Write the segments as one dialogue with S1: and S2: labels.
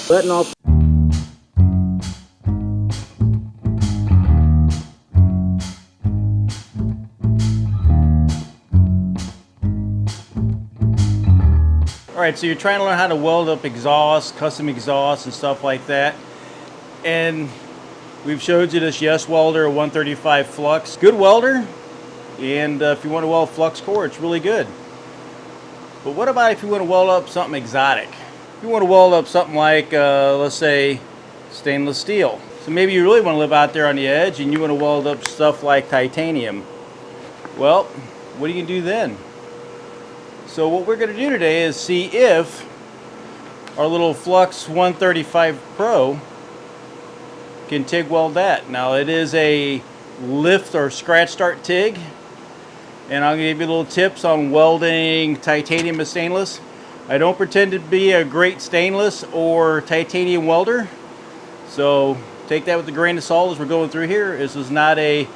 S1: letting off.
S2: Alright, so you're trying to learn how to weld up exhaust, custom exhaust and stuff like that. And we've showed you this Yeswelder 135 Flux. Good welder, and if you want to weld flux core, it's really good. But what about if you want to weld up something exotic? If you want to weld up something like, let's say, stainless steel. So maybe you really want to live out there on the edge and you want to weld up stuff like titanium. Well, what do you do then? So what we're going to do today is see if our little Flux 135 Pro can TIG weld that. Now it is a lift or scratch start TIG, and I'll give you little tips on welding titanium and stainless. I don't pretend to be a great stainless or titanium welder, so take that with a grain of salt as we're going through here. This is not a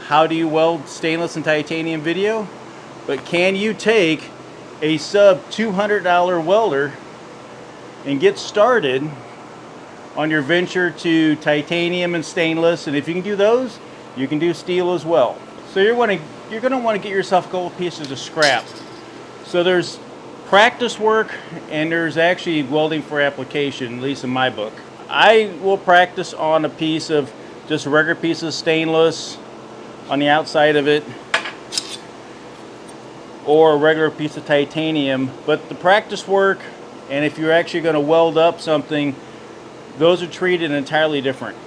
S2: how do you weld stainless and titanium video, but can you take a sub $200 welder and get started on your venture to titanium and stainless? And if you can do those, you can do steel as well. So you're going to want to get yourself a couple pieces of scrap. So there's practice work and there's actually welding for application, at least in my book. I will practice on a piece of just a regular piece of stainless on the outside of it, or a regular piece of titanium. But the practice work, and if you're actually going to weld up something, those are treated entirely different.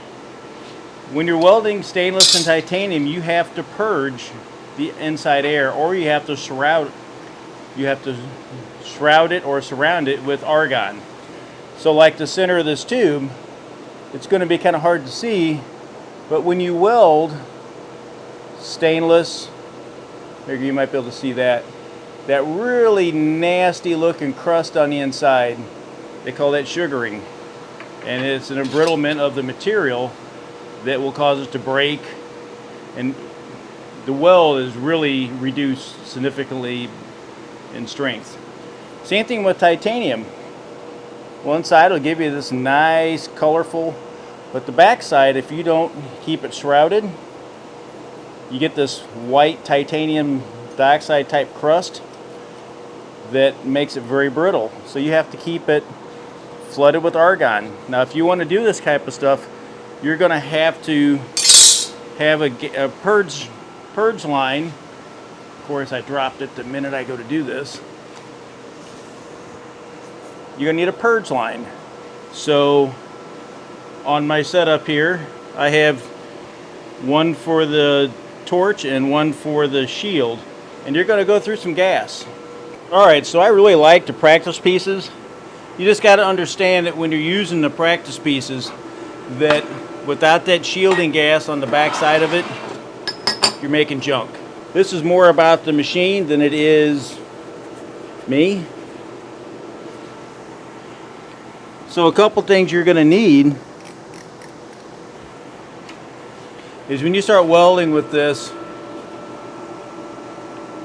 S2: When you're welding stainless and titanium, you have to purge the inside air, or you have to shroud it or surround it with argon. So like the center of this tube, it's going to be kind of hard to see, but when you weld stainless, there you might be able to see that really nasty looking crust on the inside. They call that sugaring, and it's an embrittlement of the material that will cause it to break, and the weld is really reduced significantly in strength. Same thing with titanium. One side will give you this nice colorful, but the back side, if you don't keep it shrouded, you get this white titanium dioxide type crust that makes it very brittle. So you have to keep it flooded with argon. Now if you want to do this type of stuff, you're going to have a purge line. Of course, I dropped it the minute I go to do this. You're going to need a purge line. So on my setup here, I have one for the torch and one for the shield, and you're going to go through some gas. Alright, so I really like the practice pieces. You just got to understand that when you're using the practice pieces, that without that shielding gas on the back side of it, you're making junk. This is more about the machine than it is me. So a couple things you're going to need is when you start welding with this,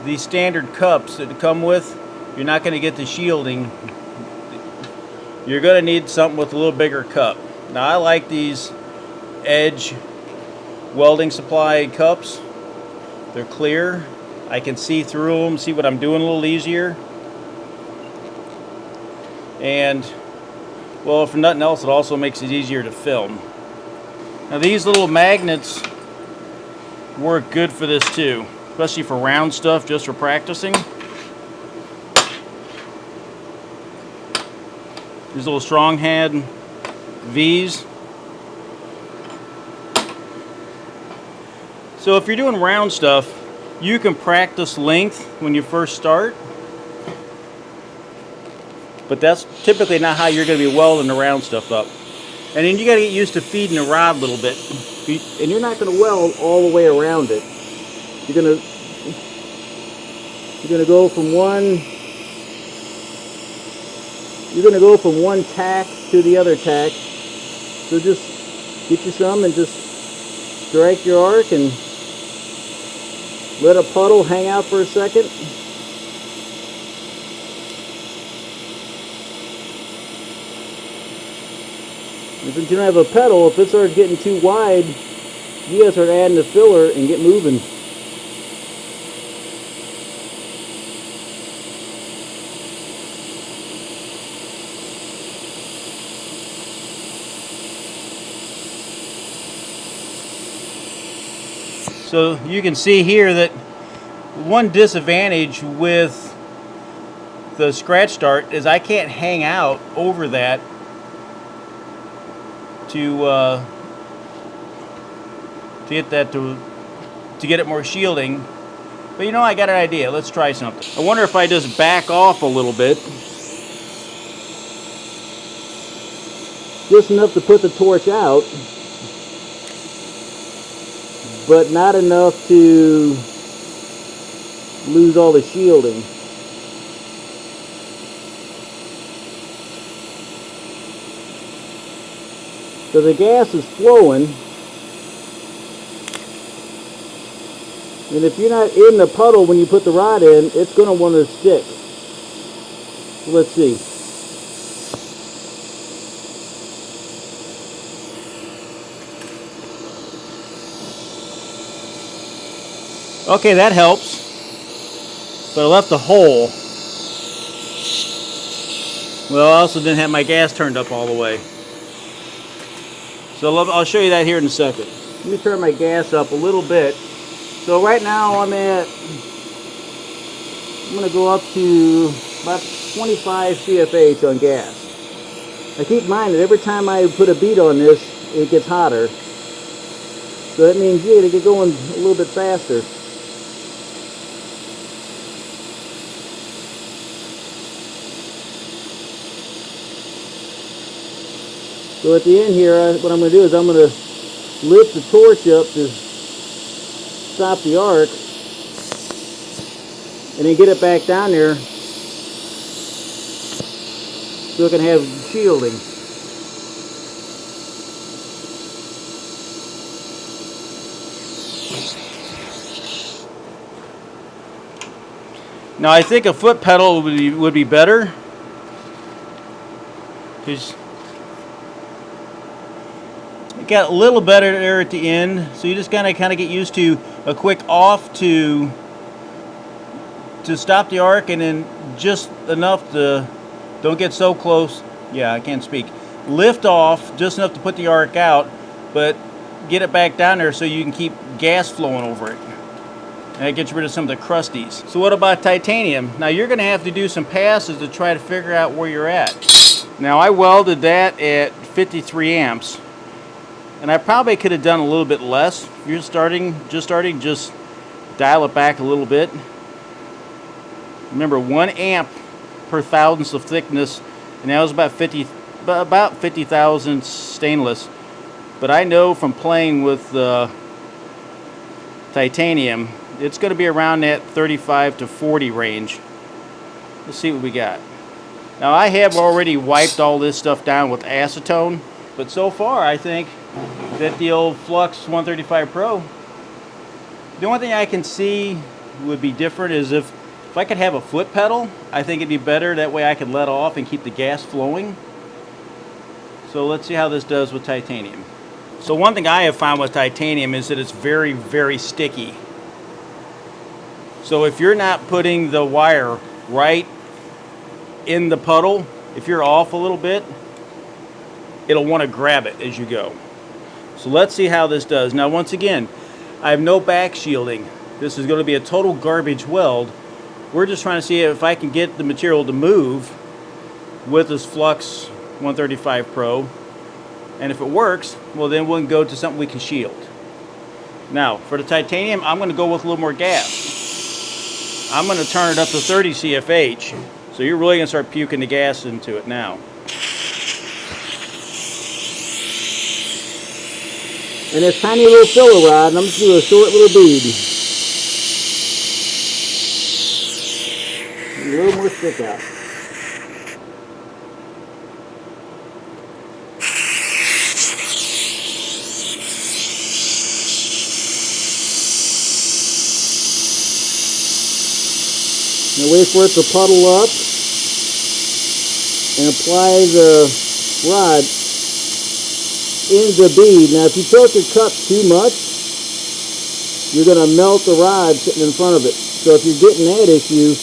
S2: these standard cups that come with, you're not going to get the shielding. You're going to need something with a little bigger cup. Now I like these Edge welding supply cups. They're clear. I can see through them, see what I'm doing a little easier. And well, if nothing else, it also makes it easier to film. Now these little magnets work good for this too, especially for round stuff, just for practicing. These little StrongHand V's. So if you're doing round stuff, you can practice length when you first start, but that's typically not how you're going to be welding the round stuff up. And then you got to get used to feeding the rod a little bit. And you're not going to weld all the way around it. You're going to go from one tack to the other tack. So just get you some and just strike your arc and let a puddle hang out for a second. If you don't have a pedal, if it starts getting too wide, you gotta start adding the filler and get moving. So you can see here that one disadvantage with the scratch start is I can't hang out over that to get that to get it more shielding. But you know, I got an idea. Let's try something. I wonder if I just back off a little bit, just enough to put the torch out, but not enough to lose all the shielding. So the gas is flowing, and if you're not in the puddle when you put the rod in, it's going to want to stick. So let's see. Okay, that helps, but I left a hole. Well, I also didn't have my gas turned up all the way. So I'll show you that here in a second. Let me turn my gas up a little bit. So right now I'm going to go up to about 25 CFH on gas. Now keep in mind that every time I put a bead on this, it gets hotter. So that means you got to get going a little bit faster. So at the end here, what I'm going to do is I'm going to lift the torch up to stop the arc, and then get it back down there so it can have shielding. Now I think a foot pedal would be better, because got a little better there at the end, so you just gotta kind of get used to a quick off to stop the arc, and then just enough to don't get so close. Yeah, I can't speak. Lift off just enough to put the arc out, but get it back down there so you can keep gas flowing over it. And that gets rid of some of the crusties. So what about titanium? Now you're gonna have to do some passes to try to figure out where you're at. Now I welded that at 53 amps. And I probably could have done a little bit less. If you're just dial it back a little bit. Remember, 1 amp per thousandths of thickness, and that was about 50,000 stainless. But I know from playing with titanium, it's going to be around that 35 to 40 range. Let's see what we got. Now I have already wiped all this stuff down with acetone, but so far I think that the old Flux 135 Pro, the only thing I can see would be different is if I could have a foot pedal, I think it'd be better. That way I could let off and keep the gas flowing. So let's see how this does with titanium. So one thing I have found with titanium is that it's very, very sticky. So if you're not putting the wire right in the puddle, if you're off a little bit, it'll want to grab it as you go. So let's see how this does. Now once again, I have no back shielding. This is going to be a total garbage weld. We're just trying to see if I can get the material to move with this Flux 135 Pro. And if it works, well then we'll go to something we can shield. Now for the titanium, I'm going to go with a little more gas. I'm going to turn it up to 30 CFH. So you're really going to start puking the gas into it now. And this tiny little filler rod, and I'm just doing a short little bead. A little more stick out. Now wait for it to puddle up and apply the rod
S1: in the bead. Now if you tilt your cup too much, you're going to melt the rod sitting in front of it. So if you're getting that issue,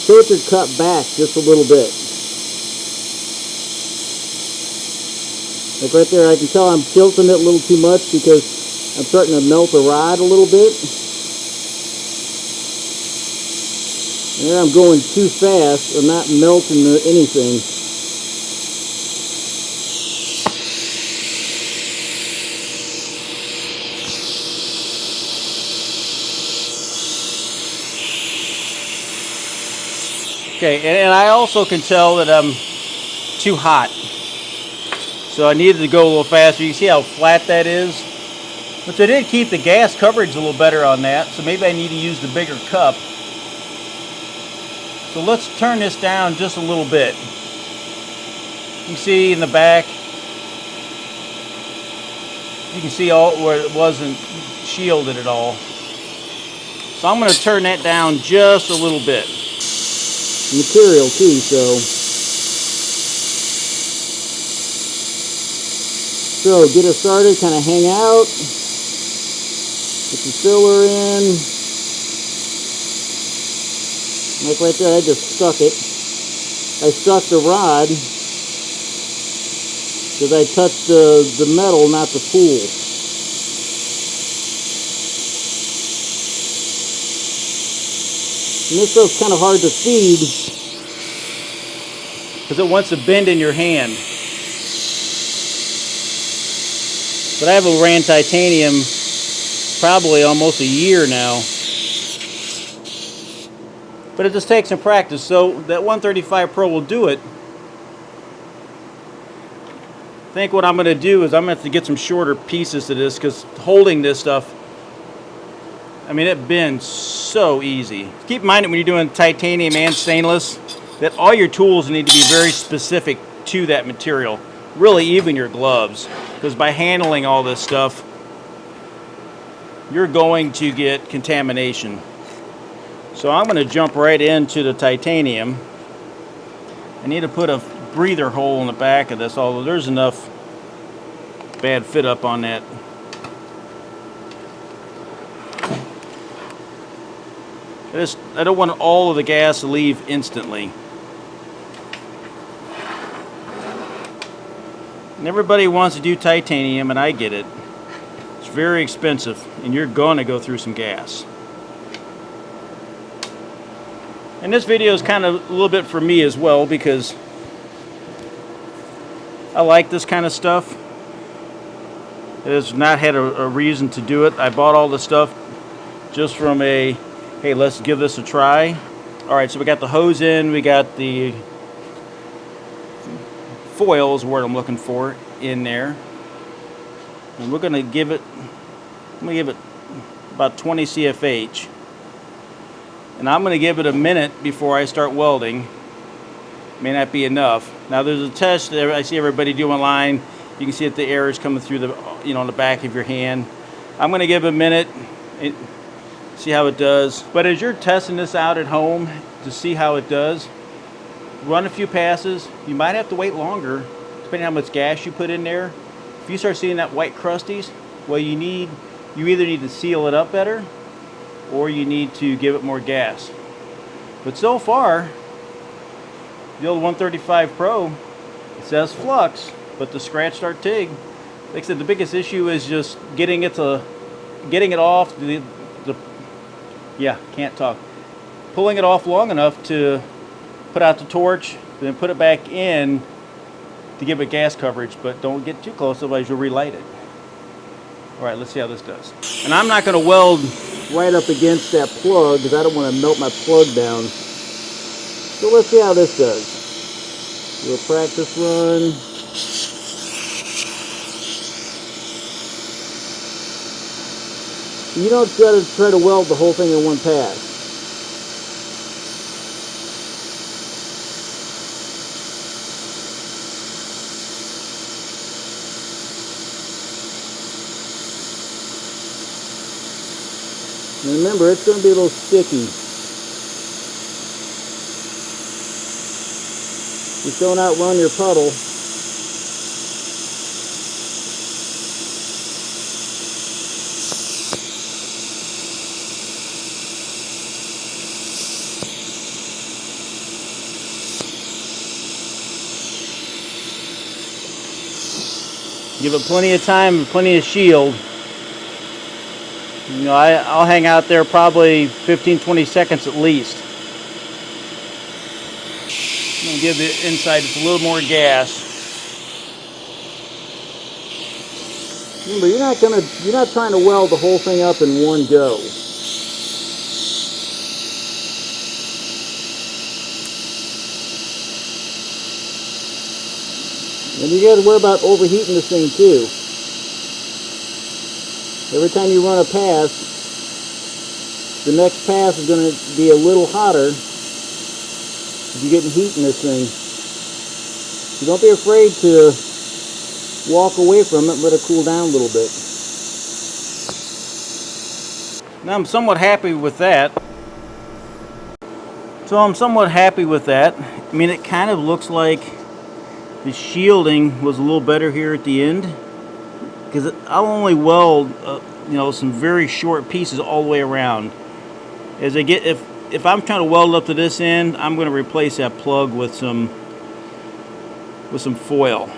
S1: tilt your cup back just a little bit. Like right there, I can tell I'm tilting it a little too much because I'm starting to melt the rod a little bit. And there I'm going too fast. I'm not melting anything.
S2: Okay, and I also can tell that I'm too hot. So I needed to go a little faster. You see how flat that is? Which I did keep the gas coverage a little better on that, so maybe I need to use the bigger cup. So let's turn this down just a little bit. You see in the back, you can see all where it wasn't shielded at all. So I'm going to turn that down just a little bit.
S1: Material too, so get it started, kind of hang out, put the filler in. Like right there, I just stuck it. I stuck the rod because I touched the metal, not the pool. And this stuff's kind of hard to feed
S2: because it wants to bend in your hand. But I have ran titanium probably almost a year now. But it just takes some practice, so that 135 Pro will do it. I think what I'm going to do is I'm going to have to get some shorter pieces to this, because holding this stuff, I mean, it bends so easy. Keep in mind that when you're doing titanium and stainless, that all your tools need to be very specific to that material. Really, even your gloves, because by handling all this stuff, you're going to get contamination. So I'm going to jump right into the titanium. I need to put a breather hole in the back of this, although there's enough bad fit up on that. I don't want all of the gas to leave instantly. And everybody wants to do titanium, and I get it. It's very expensive, and you're going to go through some gas. And this video is kind of a little bit for me as well, because I like this kind of stuff. It has not had a reason to do it. I bought all the stuff just from a, hey, let's give this a try. Alright, so we got the hose in, we got the foil is what I'm looking for in there. And we're going to give it, I'm going to give it about 20 CFH. And I'm going to give it a minute before I start welding. May not be enough. Now there's a test that I see everybody do online. You can see that the air is coming through the, on the back of your hand. I'm going to give it a minute, see how it does. But as you're testing this out at home to see how it does, run a few passes. You might have to wait longer, depending on how much gas you put in there. If you start seeing that white crusties, well, you either need to seal it up better, or you need to give it more gas. But so far, the old 135 Pro, it says Flux, but the scratch start TIG, like I said, the biggest issue is just getting it off can't talk. Pulling it off long enough to put out the torch, then put it back in to give it gas coverage, but don't get too close, otherwise you'll relight it. All right, let's see how this does. And I'm not going to weld
S1: right up against that plug because I don't want to melt my plug down. So let's see how this does. Do a practice run. You don't got to try to weld the whole thing in one pass. And remember, it's going to be a little sticky. Just don't outrun your puddle.
S2: Give it plenty of time and plenty of shield. You know, I'll hang out there probably 15-20 seconds at least. I'm going to give the inside just a little more gas.
S1: Remember, you're not trying to weld the whole thing up in one go. And you got to worry about overheating this thing too. Every time you run a pass, the next pass is going to be a little hotter if you're getting heat in this thing. So don't be afraid to walk away from it and let it cool down a little bit.
S2: Now I'm somewhat happy with that. I mean, it kind of looks like the shielding was a little better here at the end, because I'll only weld you know, some very short pieces all the way around. As I get, if I'm trying to weld up to this end, I'm going to replace that plug with some foil.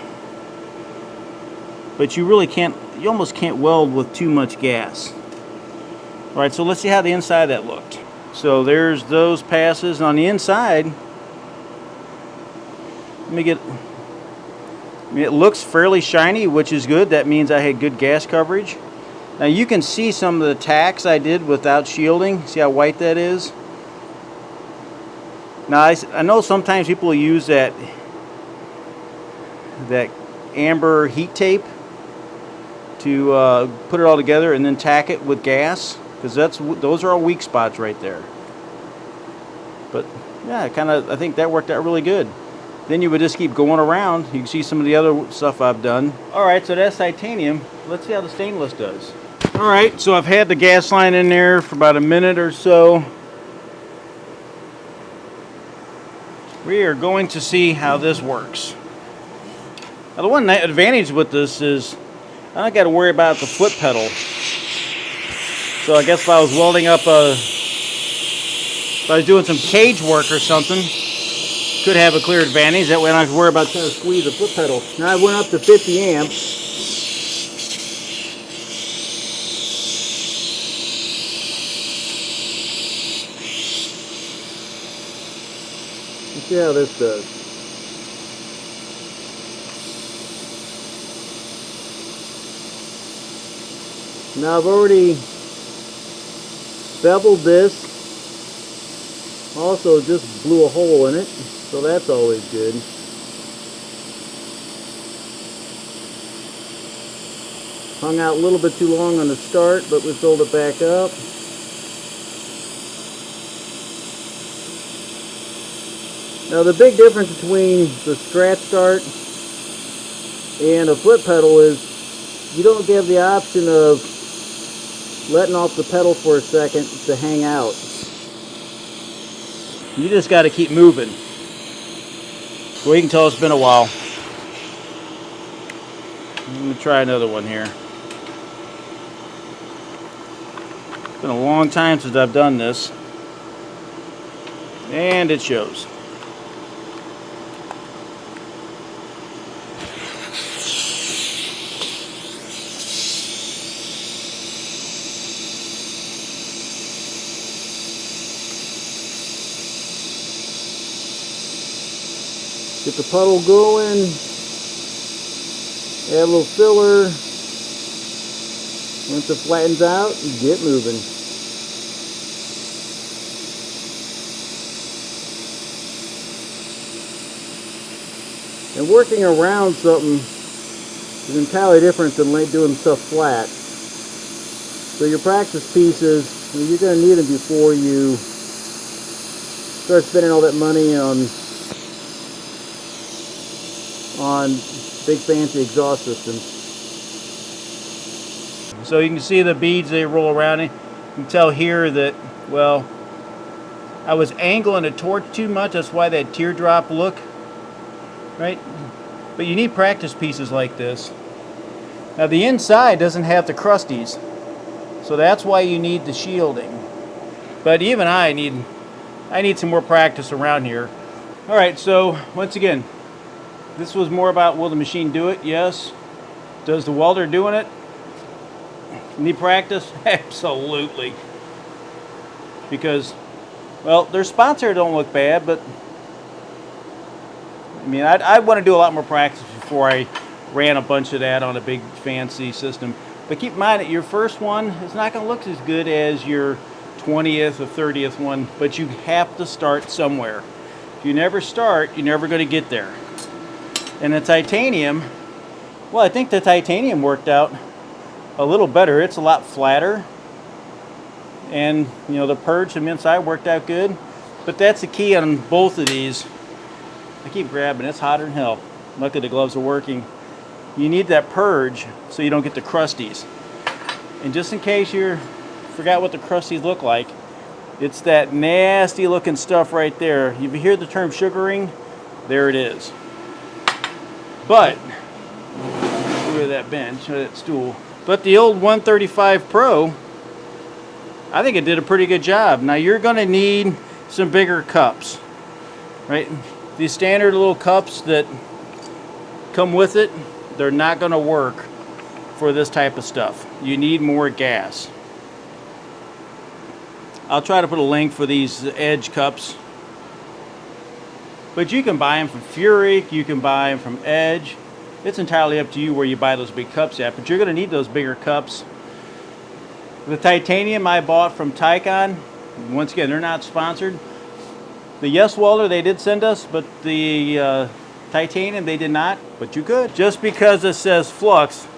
S2: But you really can't, you almost can't weld with too much gas. All right, so let's see how the inside of that looked. So there's those passes. On the inside, let me get, I mean, it looks fairly shiny, which is good. That means I had good gas coverage. Now you can see some of the tacks I did without shielding. See how white that is? Now I know sometimes people use that amber heat tape to put it all together and then tack it with gas, because those are all weak spots right there. But yeah, I think that worked out really good. Then you would just keep going around. You can see some of the other stuff I've done. All right, so that's titanium. Let's see how the stainless does. All right, so I've had the gas line in there for about a minute or so. We are going to see how this works. Now the one advantage with this is I don't got to worry about the foot pedal. So I guess if I was welding up if I was doing some cage work or something, could have a clear advantage. That way I don't have to worry about trying to squeeze the foot pedal. Now I went up to 50 amps. Let's see how this does. Now I've already beveled this. Also just blew a hole in it, so that's always good. Hung out a little bit too long on the start, but we filled it back up. Now the big difference between the strat start and a foot pedal is you don't give the option of letting off the pedal for a second to hang out. You just got to keep moving. Well, you can tell it's been a while. Let me try another one here. It's been a long time since I've done this, and it shows. Get the puddle going, add a little filler. Once it flattens out, get moving. And working around something is entirely different than doing stuff flat. So your practice pieces, I mean, you're going to need them before you start spending all that money on big fancy exhaust systems. So you can see the beads, they roll around. You can tell here that, well, I was angling a torch too much. That's why that teardrop look, right? But you need practice pieces like this. Now the inside doesn't have the crusties, so that's why you need the shielding. But even I need some more practice around here. All right, so once again, this was more about will the machine do it? Yes. Does the welder doing it need practice? Absolutely. Because, well, their spots here don't look bad, but I mean, I'd want to do a lot more practice before I ran a bunch of that on a big fancy system. But keep in mind that your first one is not going to look as good as your 20th or 30th one, but you have to start somewhere. If you never start, you're never going to get there. And the titanium, well, I think the titanium worked out a little better. It's a lot flatter. And, you know, the purge from inside worked out good. But that's the key on both of these. I keep grabbing, it's hotter than hell. Luckily the gloves are working. You need that purge so you don't get the crusties. And just in case you forgot what the crusties look like, it's that nasty looking stuff right there. If you hear the term sugaring, there it is. But, look at that bench, or that stool. But the old 135 Pro, I think it did a pretty good job. Now you're going to need some bigger cups, right? These standard little cups that come with it, they're not going to work for this type of stuff. You need more gas. I'll try to put a link for these edge cups. But you can buy them from Furic, you can buy them from Edge. It's entirely up to you where you buy those big cups at, but you're going to need those bigger cups. The titanium I bought from Ticon, once again, they're not sponsored. The Yeswelder they did send us, but the titanium they did not, but you could. Just because it says Flux,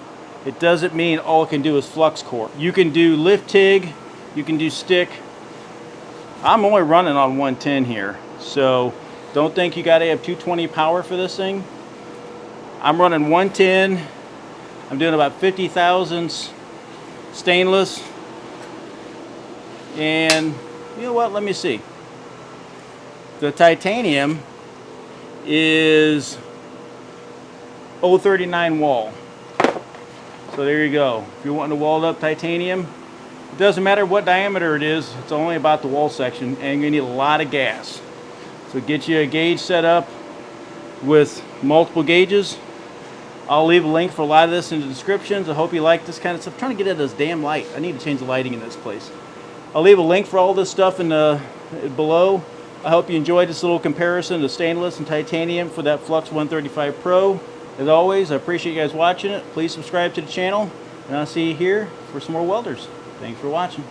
S2: it doesn't mean all it can do is flux core. You can do lift TIG, you can do stick. I'm only running on 110 here, so don't think you got to have 220 power for this thing. I'm running 110. I'm doing about 50 thousandths stainless. And you know what? Let me see. The titanium is 039 wall. So there you go. If you're wanting to weld up titanium, it doesn't matter what diameter it is. It's only about the wall section, and you're going to need a lot of gas. So get you a gauge set up with multiple gauges. I'll leave a link for a lot of this in the descriptions. I hope you like this kind of stuff. I'm trying to get at this damn light. I need to change the lighting in this place. I'll leave a link for all this stuff in the below. I hope you enjoyed this little comparison of stainless and titanium for that Flux 135 Pro. As always, I appreciate you guys watching it. Please subscribe to the channel, and I'll see you here for some more welders. Thanks for watching.